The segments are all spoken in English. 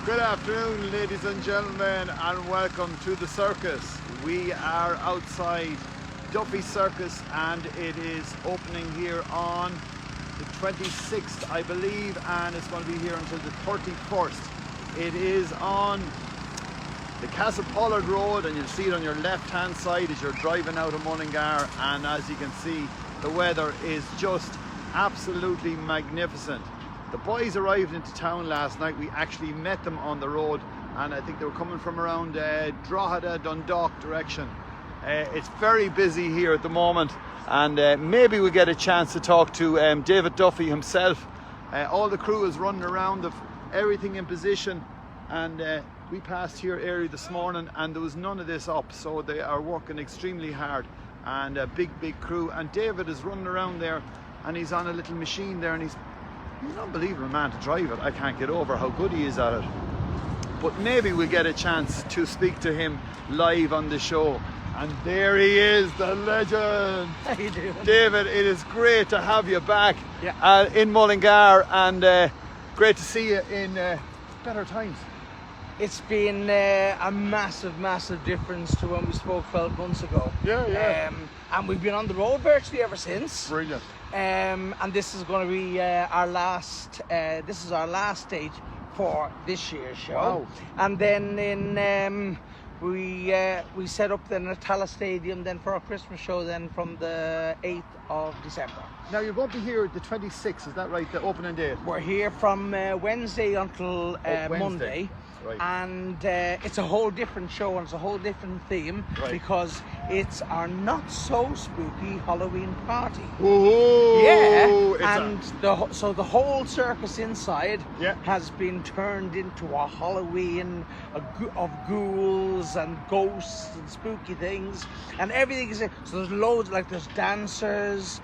Good afternoon, ladies and gentlemen, and welcome to the circus. We are outside Duffy Circus, and it is opening here on the 26th, I believe, and it's going to be here until the 31st. It is on the Castle Pollard Road, and you'll see it on your left-hand side as you're driving out of Mullingar. And as you can see, the weather is just absolutely magnificent. The boys arrived into town last night. We actually met them on the road, and I think they were coming from around Drogheda, Dundalk direction. It's very busy here at the moment, and maybe we get a chance to talk to David Duffy himself. All the crew is running around, everything in position, and we passed here early this morning and there was none of this up, so they are working extremely hard, and a big crew. And David is running around there, and he's on a little machine there, and he's an unbelievable man to drive it. I can't get over how good he is at it. But maybe we'll get a chance to speak to him live on the show. And there he is, the legend. How you doing? David, it is great to have you back Yeah. in Mullingar, and great to see you in better times. It's been a massive difference to when we spoke 12 months ago. Yeah. And we've been on the road virtually ever since. Brilliant. And this is going to be our last. This is our last stage for this year's show. Wow. And then in we set up then at Tallaght Stadium then for our Christmas show then from the 8th of December. Now you're going to be here the 26th, is that right? The opening date? We're here from Wednesday until Wednesday. Monday. Right. And it's a whole different show, and it's a whole different theme, Right. because it's our not so spooky Halloween party. Ooh, So the whole circus inside Yeah. has been turned into a Halloween of ghouls and ghosts and spooky things, and everything is so there's loads, like there's dancers,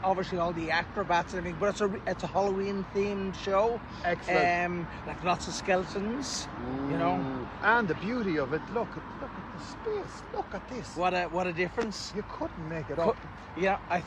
obviously all the acrobats and everything, but it's a Halloween themed show. Excellent. Like lots of skeletons, you know. And the beauty of it, look at the space, look at this. What a difference. You couldn't make it up. Yeah, I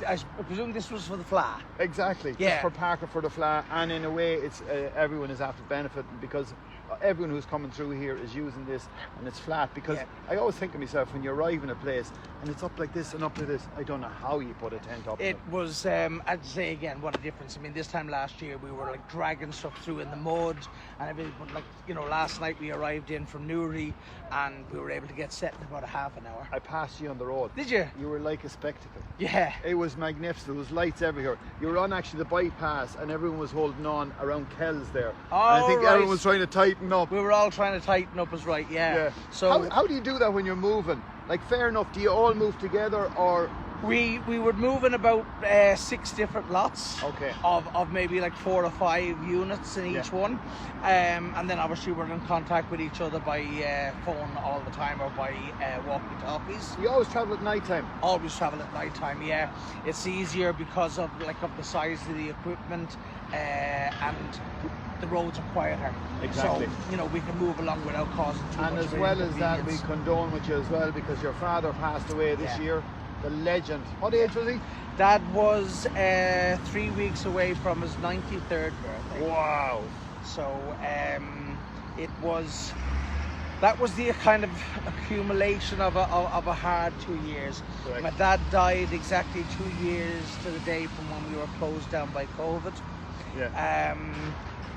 presume this was for the Fla. Exactly. Yeah. Just for Parker, for the Fla, and in a way it's everyone is after benefiting, because everyone who's coming through here is using this, and it's flat, because Yeah. I always think to myself, when you arrive in a place and it's up like this and up like this, I don't know how you put a tent up. It was, I'd say again, what a difference. I mean, this time last year we were like dragging stuff through in the mud and everything, but like, you know, last night we arrived in from Newry and we were able to get set in about a half an hour. I passed you on the road. Did you? You were like a spectacle. Yeah. It was magnificent. There was lights everywhere. You were on actually the bypass, and everyone was holding on around Kells there. Oh, and I think right. everyone was trying to tighten up. We were all trying to tighten up as right, yeah. So how do you do that when you're moving? Like, fair enough, do you all move together, or? we would move in about 6 different lots. Okay. Of maybe like 4 or 5 units in each one, and then obviously we're in contact with each other by phone all the time, or by walkie-talkies. You always travel at night time? Always travel at night time. Yeah, it's easier because of the size of the equipment, and the roads are quieter. Exactly. So, you know, we can move along without causing too much. And as well as that, we inconvenience. condone with you as well, because your father passed away this year. The legend. What age was he? Dad was 3 weeks away from his 93rd birthday. Wow. So that was the kind of accumulation of a hard 2 years. Correct. My dad died exactly 2 years to the day from when we were closed down by COVID. Yeah.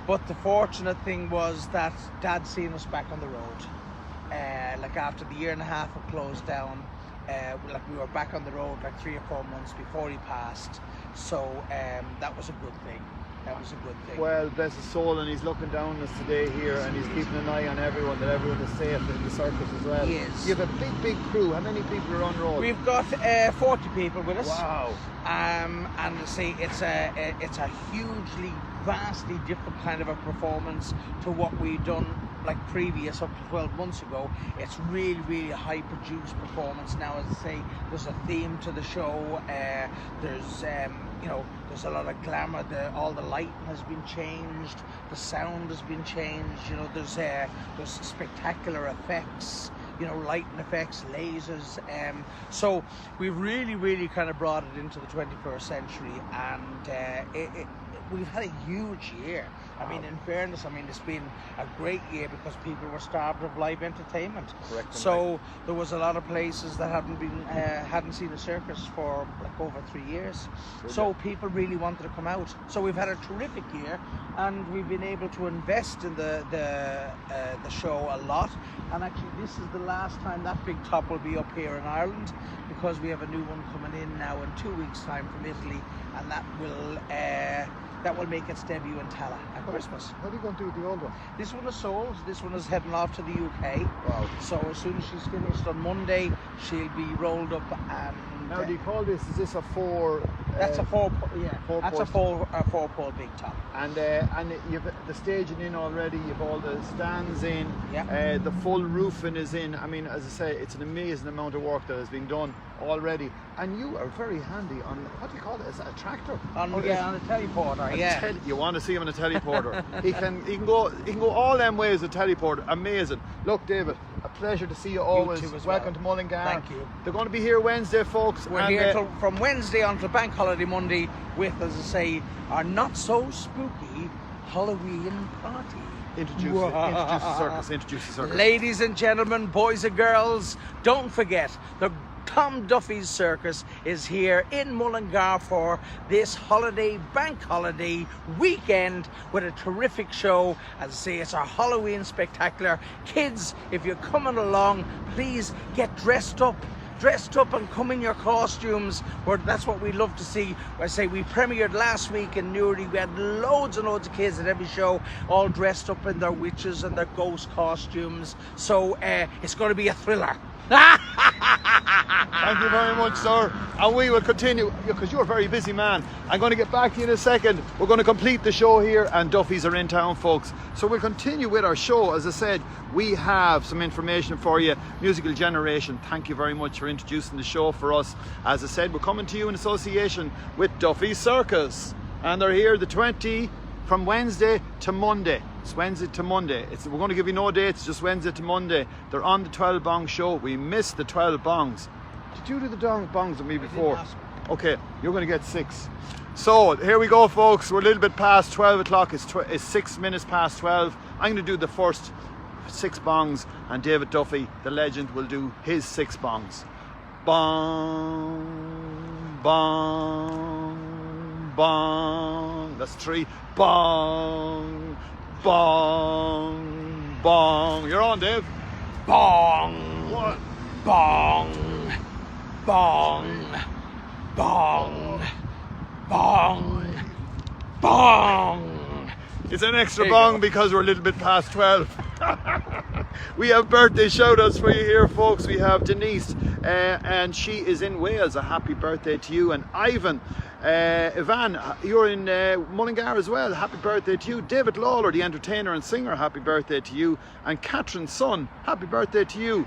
But the fortunate thing was that Dad seen us back on the road. Like after the year and a half of closed down, we were back on the road like 3 or 4 months before he passed. So that was a good thing. That was a good thing. Well, bless his soul, and he's looking down on us today here, and he's keeping an eye on everyone, that everyone is safe in the circus as well. He is. You have a big crew. How many people are on road? We've got 40 people with us. Wow. And see, it's a hugely, vastly different kind of a performance to what we've done like previous up to 12 months ago. It's really a high produced performance now. As I say, there's a theme to the show. There's there's a lot of glamour. All the lighting has been changed. The sound has been changed. You know, there's spectacular effects. You know, lighting effects, lasers. So we've really kind of brought it into the 21st century, and we've had a huge year. I mean, in fairness, I mean, it's been a great year because people were starved of live entertainment. Correct. So there was a lot of places that hadn't seen a circus for like over 3 years. Brilliant. So people really wanted to come out. So we've had a terrific year, and we've been able to invest in the show a lot. And actually, this is the last time that big top will be up here in Ireland, because we have a new one coming in now in 2 weeks' time from Italy, and that will make its debut in Tala at Christmas. How are you going to do the old one? This one is sold. This one is heading off to the UK. Wow. So as soon as she's finished on Monday, she'll be rolled up and. Now, do you call this? Is this a four? That's a four. Yeah. That's a four-pole big top. And you've the staging in already. You've all the stands in. Yeah. The full roofing is in. I mean, as I say, it's an amazing amount of work that has been done already. And you are very handy on, what do you call it? Is it a tractor? On a teleporter. You want to see him on a teleporter? he can go all them ways with teleporter. Amazing. Look, David, a pleasure to see you always. You too as Welcome well. to Mullingar. Thank you. They're going to be here Wednesday, folks. We're here from Wednesday until Bank Holiday Monday with, as I say, our not so spooky Halloween party. Introduce the circus. Ladies and gentlemen, boys and girls, don't forget the Tom Duffy's Circus is here in Mullingar for this bank holiday weekend with a terrific show. As I say, it's our Halloween spectacular. Kids, if you're coming along, please get dressed up and come in your costumes. That's what we love to see. I say we premiered last week in Newry. We had loads and loads of kids at every show, all dressed up in their witches and their ghost costumes. So it's going to be a thriller. Thank you very much, sir. And we will continue, because you're a very busy man. I'm going to get back to you in a second. We're going to complete the show here, and Duffy's are in town, folks. So we'll continue with our show. As I said, we have some information for you. Musical Generation, thank you very much for introducing the show for us. As I said, we're coming to you in association with Duffy Circus. And they're here from Wednesday to Monday. It's Wednesday to Monday. We're going to give you no dates, just Wednesday to Monday. They're on the 12 bong show. We missed the 12 bongs. Did you do the bongs with me before? Okay, you're going to get 6. So here we go, folks. We're a little bit past 12 o'clock. It's 6 minutes past 12. I'm going to do the first 6 bongs, and David Duffy, the legend, will do his 6 bongs. Bong, bong, bong. That's 3. Bong, bong, bong. You're on, Dave. Bong. What? Bong. Bong. Bong. Bong. Bong. It's an extra bong because we're a little bit past 12. We have birthday shout-outs for you here, folks. We have Denise, and she is in Wales. A happy birthday to you. And Ivan, Ivan, you're in Mullingar as well. Happy birthday to you. David Lawler, the entertainer and singer, happy birthday to you. And Catherine's son, happy birthday to you.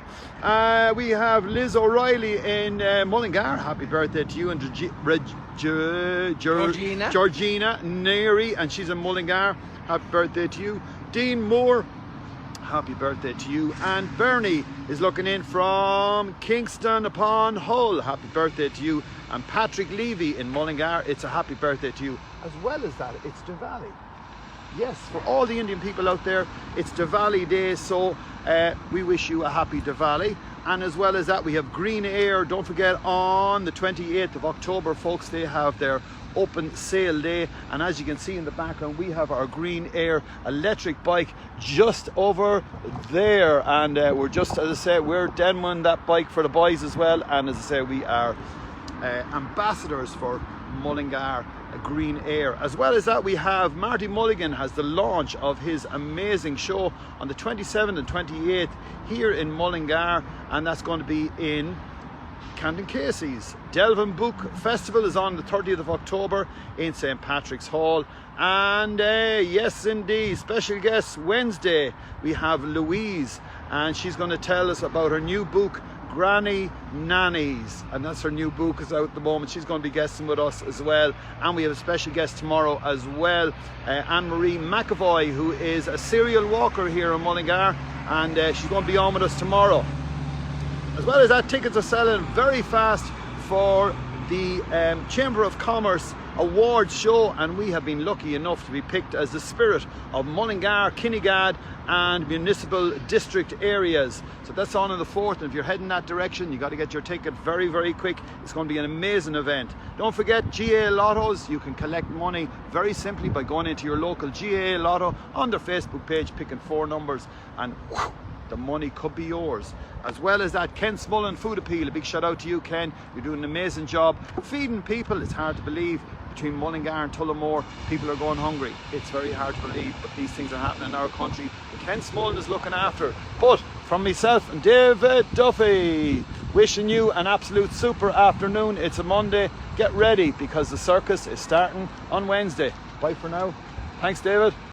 We have Liz O'Reilly in Mullingar, happy birthday to you. And Georgina Neri, and she's in Mullingar, happy birthday to you. Dean Moore, happy birthday to you. And Bernie is looking in from Kingston upon Hull, happy birthday to you. And Patrick Levy in Mullingar, it's a happy birthday to you. As well as that, it's Diwali. Yes, for all the Indian people out there, it's Diwali Day, so we wish you a happy Diwali. And as well as that, we have Green Air. Don't forget, on the 28th of October, folks, they have their open sale day, and as you can see in the background, we have our Green Air electric bike just over there, and we're just, as I say, we're demoing that bike for the boys as well. And as I say, we are ambassadors for Mullingar Green Air. As well as that, we have Marty Mulligan has the launch of his amazing show on the 27th and 28th here in Mullingar, and that's going to be in Camden Casey's. Delvin Book Festival is on the 30th of October in St. Patrick's Hall. And yes indeed, special guest Wednesday, we have Louise, and she's going to tell us about her new book, Granny Nannies, and that's her new book is out at the moment. She's going to be guesting with us as well. And we have a special guest tomorrow as well, Anne-Marie McAvoy, who is a serial walker here in Mullingar, and she's going to be on with us tomorrow. As well as that, tickets are selling very fast for the Chamber of Commerce awards show, and we have been lucky enough to be picked as the spirit of Mullingar, Kinnegad and municipal district areas. So that's on the 4th, and if you're heading that direction, you got to get your ticket very, very quick. It's going to be an amazing event. Don't forget GAA Lottos. You can collect money very simply by going into your local GAA Lotto on their Facebook page, picking 4 numbers, and whew, the money could be yours. As well as that, Ken Smullen Food Appeal, a big shout out to you, Ken. You're doing an amazing job feeding people. It's hard to believe, between Mullingar and Tullamore, people are going hungry. It's very hard to believe, but these things are happening in our country. Ken Smullen is looking after it. But from myself and David Duffy, wishing you an absolute super afternoon. It's a Monday. Get ready, because the circus is starting on Wednesday. Bye for now. Thanks, David.